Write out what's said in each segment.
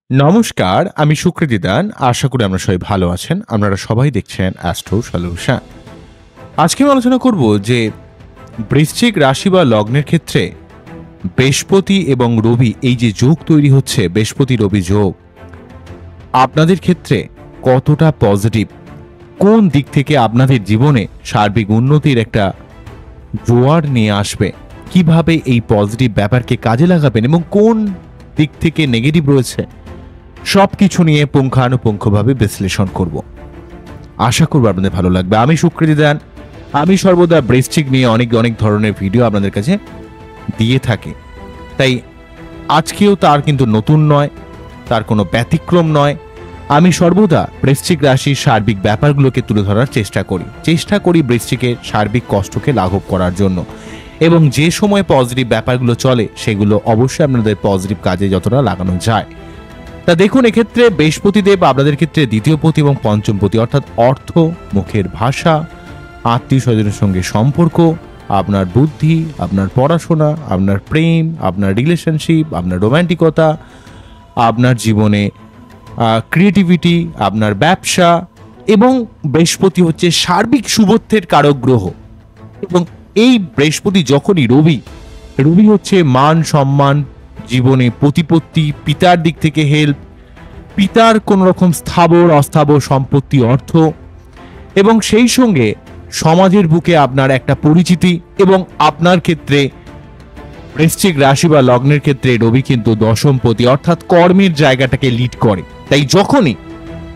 নমস্কার, আমি সুকৃতিদান। আশা করি আমরা সবাই ভালো আছেন। আপনারা সবাই দেখছেন অ্যাস্ট্রো সলিউশন। আজকে আমি আলোচনা করব যে বৃশ্চিক রাশি বা লগ্নের ক্ষেত্রে বৃহস্পতি এবং রবি এই যে যোগ তৈরি হচ্ছে, বৃহস্পতি রবি যোগ আপনাদের ক্ষেত্রে কতটা পজিটিভ, কোন দিক থেকে আপনাদের জীবনে সার্বিক উন্নতির একটা জোয়ার নিয়ে আসবে, কিভাবে এই পজিটিভ ব্যাপারকে কাজে লাগাবেন এবং কোন দিক থেকে নেগেটিভ রয়েছে, সবকিছু নিয়ে পুঙ্খানুপুঙ্খভাবে বিশ্লেষণ করব। আশা করব আপনাদের ভালো লাগবে। আমি সুকৃতিদান। আমি সর্বদা বৃশ্চিক নিয়ে অনেক অনেক ধরনের ভিডিও আপনাদের কাছে দিয়ে থাকি, তাই আজকেও তার কিন্তু নতুন নয়, তার কোনো ব্যতিক্রম নয়। আমি সর্বদা বৃশ্চিক রাশির সার্বিক ব্যাপারগুলোকে তুলে ধরার চেষ্টা করি বৃশ্চিকের সার্বিক কষ্টকে লাঘব করার জন্য, এবং যে সময় পজিটিভ ব্যাপারগুলো চলে সেগুলো অবশ্যই আপনাদের পজিটিভ কাজে যতটা লাগানো যায়। তা দেখুন, এক্ষেত্রে বৃহস্পতিদেব আপনাদের ক্ষেত্রে দ্বিতীয় পতি এবং পঞ্চম পতি, অর্থাৎ অর্থ, মুখের ভাষা, আত্মীয় স্বজনের সঙ্গে সম্পর্ক, আপনার বুদ্ধি, আপনার পড়াশোনা, আপনার প্রেম, আপনার রিলেশনশিপ, আপনার রোম্যান্টিকতা, আপনার জীবনে ক্রিয়েটিভিটি, আপনার ব্যবসা, এবং বৃহস্পতি হচ্ছে সার্বিক শুভত্বের কারক গ্রহ। এবং এই বৃহস্পতি যখনই রবি হচ্ছে মান সম্মান, জীবনে প্রতিপত্তি, পিতার দিক থেকে হেল্প, পিতার কোন রকম স্থাবর অস্থাবর সম্পত্তি, অর্থ, এবং সেই সঙ্গে সমাজের বুকে আপনার একটা পরিচিতি। এবং আপনার ক্ষেত্রে বৃশ্চিক রাশি বা লগ্নের ক্ষেত্রে রবি কিন্তু দশমপতি, অর্থাৎ কর্মের জায়গাটাকে লিড করে। তাই যখনই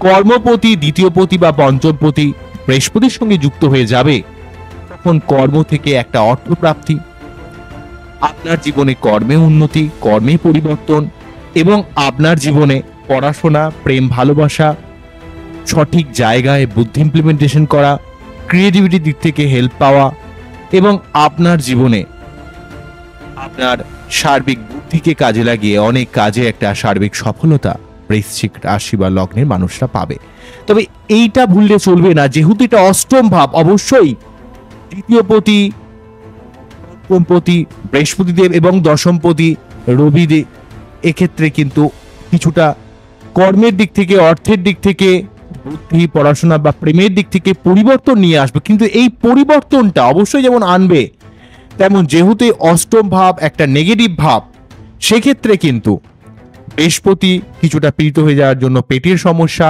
কর্মপতি, দ্বিতীয়পতি বা পঞ্চমপতি বৃহস্পতির সঙ্গে যুক্ত হয়ে যাবে, তখন কর্ম থেকে একটা অর্থপ্রাপ্তি, আপনার জীবনে কর্মে উন্নতি, কর্মে পরিবর্তন, এবং আপনার জীবনে পড়াশোনা, প্রেম, ভালোবাসা, সঠিক জায়গায় বুদ্ধি ইমপ্লিমেন্টেশন করা, ক্রিয়েটিভিটির দিক থেকে হেল্প পাওয়া, এবং আপনার জীবনে আপনার সার্বিক বুদ্ধিকে কাজে লাগিয়ে অনেক কাজে একটা সার্বিক সফলতা বৃশ্চিক রাশি বা লগ্নের মানুষরা পাবে। তবে এইটা ভুললে চলবে না, যেহেতু এটা অষ্টম ভাব, অবশ্যই দ্বিতীয়পতি, পঞ্চমপতি বৃহস্পতিদেব এবং দশমপতি রবিদেব এক্ষেত্রে কিন্তু কিছুটা কর্মের দিক থেকে, অর্থের দিক থেকে, বুদ্ধি, পড়াশোনা বা প্রেমের দিক থেকে পরিবর্তন নিয়ে আসবে। কিন্তু এই পরিবর্তনটা অবশ্যই যেমন আনবে, তেমন যেহেতু অষ্টম ভাব একটা নেগেটিভ ভাব, সেক্ষেত্রে কিন্তু বৃহস্পতি কিছুটা পীড়িত হয়ে যাওয়ার জন্য পেটের সমস্যা,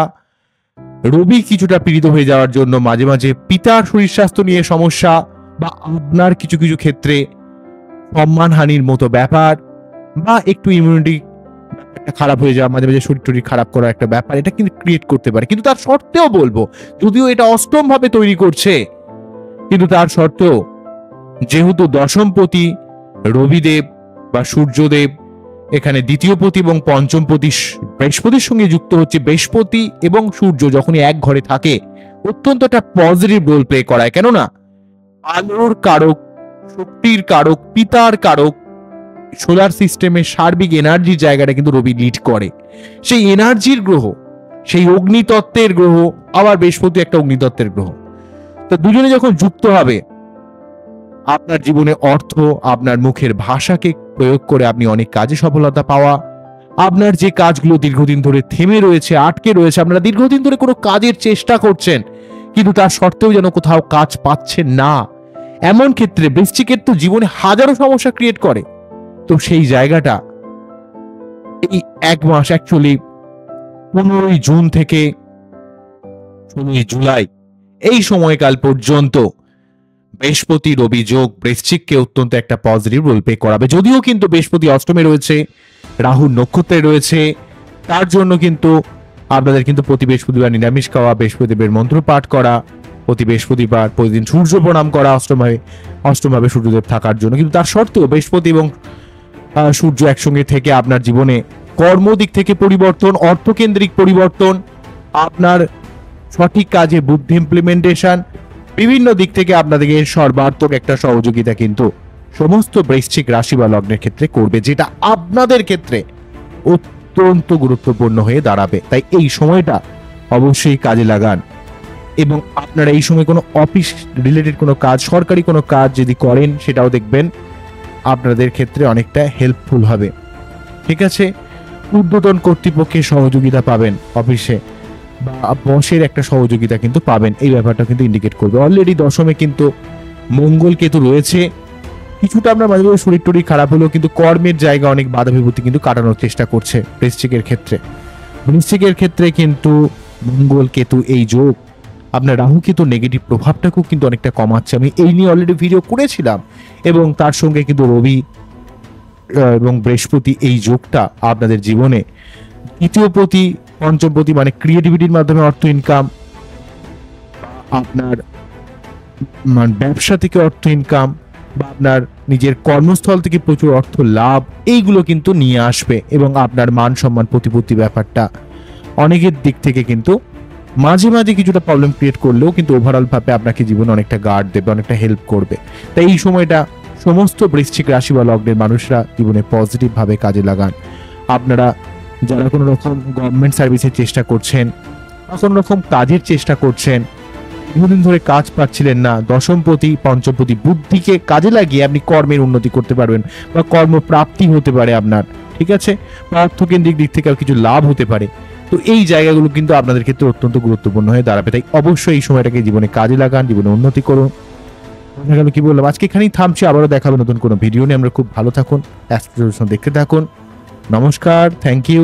রবি কিছুটা পীড়িত হয়ে যাওয়ার জন্য মাঝে মাঝে পিতার শরীর স্বাস্থ্য নিয়ে সমস্যা, বা আপনার কিছু কিছু ক্ষেত্রে সম্মানহানির মতো ব্যাপার, বা একটু ইমিউনিটি খারাপ হয়ে যাওয়া, মাঝে মাঝে শরীর টরীর খারাপ করার একটা ব্যাপার, এটা কিন্তু ক্রিয়েট করতে পারে। কিন্তু তার সত্ত্বেও বলবো, যদিও এটা অষ্টম ভাবে তৈরি করছে, কিন্তু তার সত্ত্বেও যেহেতু দশমপতি রবিদেব বা সূর্যদেব এখানে দ্বিতীয়পতি এবং পঞ্চমপতি বৃহস্পতির সঙ্গে যুক্ত হচ্ছে, বৃহস্পতি এবং সূর্য যখনই এক ঘরে থাকে অত্যন্ত একটা পজিটিভ রোল প্লে করায়। কেননা আলোর কারক, শক্তির কারক, পিতার কারক, সোলার সিস্টেমের সার্বিক এনার্জির জায়গাটা কিন্তু রবি লিড করে। সেই এনার্জির গ্রহ, সেই অগ্নিতত্ত্বের গ্রহ, আবার বৃহস্পতি একটা অগ্নিতত্ত্বের গ্রহ। তো দুজনে যখন যুক্ত হবে, আপনার জীবনে অর্থ, আপনার মুখের ভাষাকে প্রয়োগ করে আপনি অনেক কাজে সফলতা পাওয়া, আপনার যে কাজগুলো দীর্ঘদিন ধরে থেমে রয়েছে, আটকে রয়েছে, আপনারা দীর্ঘদিন ধরে কোনো কাজের চেষ্টা করছেন কিন্তু তার সত্ত্বেও যেন কোথাও কাজ পাচ্ছেন না, এমন ক্ষেত্রে বৃশ্চিকের তো জীবনে হাজারো সমস্যা ক্রিয়েট করে। তো সেই জায়গাটা এই এক মাস, অ্যাকচুয়ালি 15ই জুন থেকে 16ই জুলাই এই সময়কাল পর্যন্ত বৃহস্পতি রবি যোগ বৃশ্চিককে অত্যন্ত একটা পজিটিভ রোল প্লে করাবে। যদিও কিন্তু বৃহস্পতি অষ্টমে রয়েছে, রাহুর নক্ষত্রে রয়েছে, তার জন্য কিন্তু আপনাদের কিন্তু প্রতি বৃহস্পতিবার নিরামিষ খাওয়া, বৃহস্পতিদেবের মন্ত্র পাঠ করা, প্রতি বৃহস্পতিবার প্রতিদিন সূর্য প্রণাম করা, অষ্টমভাবে সূর্যদেব থাকার জন্য। কিন্তু তার সত্ত্বেও বৃহস্পতি এবং সূর্য একসঙ্গে থেকে আপনার জীবনে কর্মদিক থেকে পরিবর্তন, অর্থকেন্দ্রিক পরিবর্তন, আপনার সঠিক কাজে বুদ্ধি ইমপ্লিমেন্টেশন, বিভিন্ন দিক থেকে আপনাদেরকে সর্বাত্মক একটা সহযোগিতা কিন্তু সমস্ত বৃশ্চিক রাশি বা লগ্নের ক্ষেত্রে করবে, যেটা আপনাদের ক্ষেত্রে অত্যন্ত গুরুত্বপূর্ণ হয়ে দাঁড়াবে। তাই এই সময়টা অবশ্যই কাজে লাগান, এবং আপনারা এই সময় কোনো অফিস রিলেটেড কোনো কাজ, সরকারি কোনো কাজ যদি করেন, সেটাও দেখবেন আপনাদের ক্ষেত্রে অনেকটা হেল্পফুল হবে। ঠিক আছে, ঊর্ধ্বতন কর্তৃপক্ষের সহযোগিতা পাবেন অফিসে, বা বসের একটা সহযোগিতা কিন্তু পাবেন। এই ব্যাপারটা কিন্তু ইন্ডিকেট করবে। অলরেডি দশমে কিন্তু মঙ্গল কেতু রয়েছে। কিছুটা আপনার মাঝে মাঝে শরীর টরীর খারাপ হলেও কিন্তু কর্মের জায়গা অনেক বাধা বিপত্তি কিন্তু কাটানোর চেষ্টা করছে বৃশ্চিকের ক্ষেত্রে। বৃশ্চিকের ক্ষেত্রে কিন্তু মঙ্গল কেতু এই যোগ আপনার রাহু কেতু নেগেটিভ প্রভাবটাকেও কিন্তু অনেকটা কমাচ্ছে। আমি এই নিয়ে অলরেডি ভিডিও করেছিলাম, এবং তার সঙ্গে কিন্তু রবি এবং বৃহস্পতি এই যোগটা আপনাদের জীবনে তৃতীয়পতি পঞ্চমপতি মানে ক্রিয়েটিভিটির মাধ্যমে অর্থ ইনকাম, আপনার ব্যবসা থেকে অর্থ ইনকাম, বা আপনার নিজের কর্মস্থল থেকে প্রচুর অর্থ লাভ, এইগুলো কিন্তু নিয়ে আসবে। এবং আপনার মান সম্মান প্রতিপত্তি ব্যাপারটা অনেকের দিক থেকে কিন্তু মাঝে মাঝে কিছুটা প্রবলেম ক্রিয়েট করলেও কিন্তু ওভারঅল ভাবে আপনাকে জীবনে অনেকটা গার্ড দেবে, অনেকটা হেল্প করবে। তাই এই সময়টা সমস্ত বৃশ্চিক রাশি বা লগ্নের মানুষরা জীবনে পজিটিভ ভাবে কাজে লাগান। আপনারা যারা কোনো রকম গভর্নমেন্ট সার্ভিসের চেষ্টা করছেন বা কোনো রকম কাজের চেষ্টা করছেন, বহুদিন ধরে কাজ পাচ্ছিলেন না, দশমপতি পঞ্চমপতি বুদ্ধিকে কাজে লাগিয়ে আপনি কর্মের উন্নতি করতে পারবেন, বা কর্মপ্রাপ্তি হতে পারে আপনার, ঠিক আছে, বা অর্থকেন্দ্রিক দিক থেকে কিছু লাভ হতে পারে। তো এই জায়গাগুলো কিন্তু আপনাদের ক্ষেত্রে অত্যন্ত গুরুত্বপূর্ণ হয়ে দাঁড়াবে। তাই অবশ্যই এই সময়টাকে জীবনে কাজে লাগান, জীবনে উন্নতি করুন। আমি কি বললাম, আজকে এখানেই থামছি, আবারও দেখাবে নতুন কোনো ভিডিও নিয়ে। আমরা খুব ভালো থাকুন, অ্যাস্ট্রো দেখতে থাকুন। নমস্কার, থ্যাংক ইউ।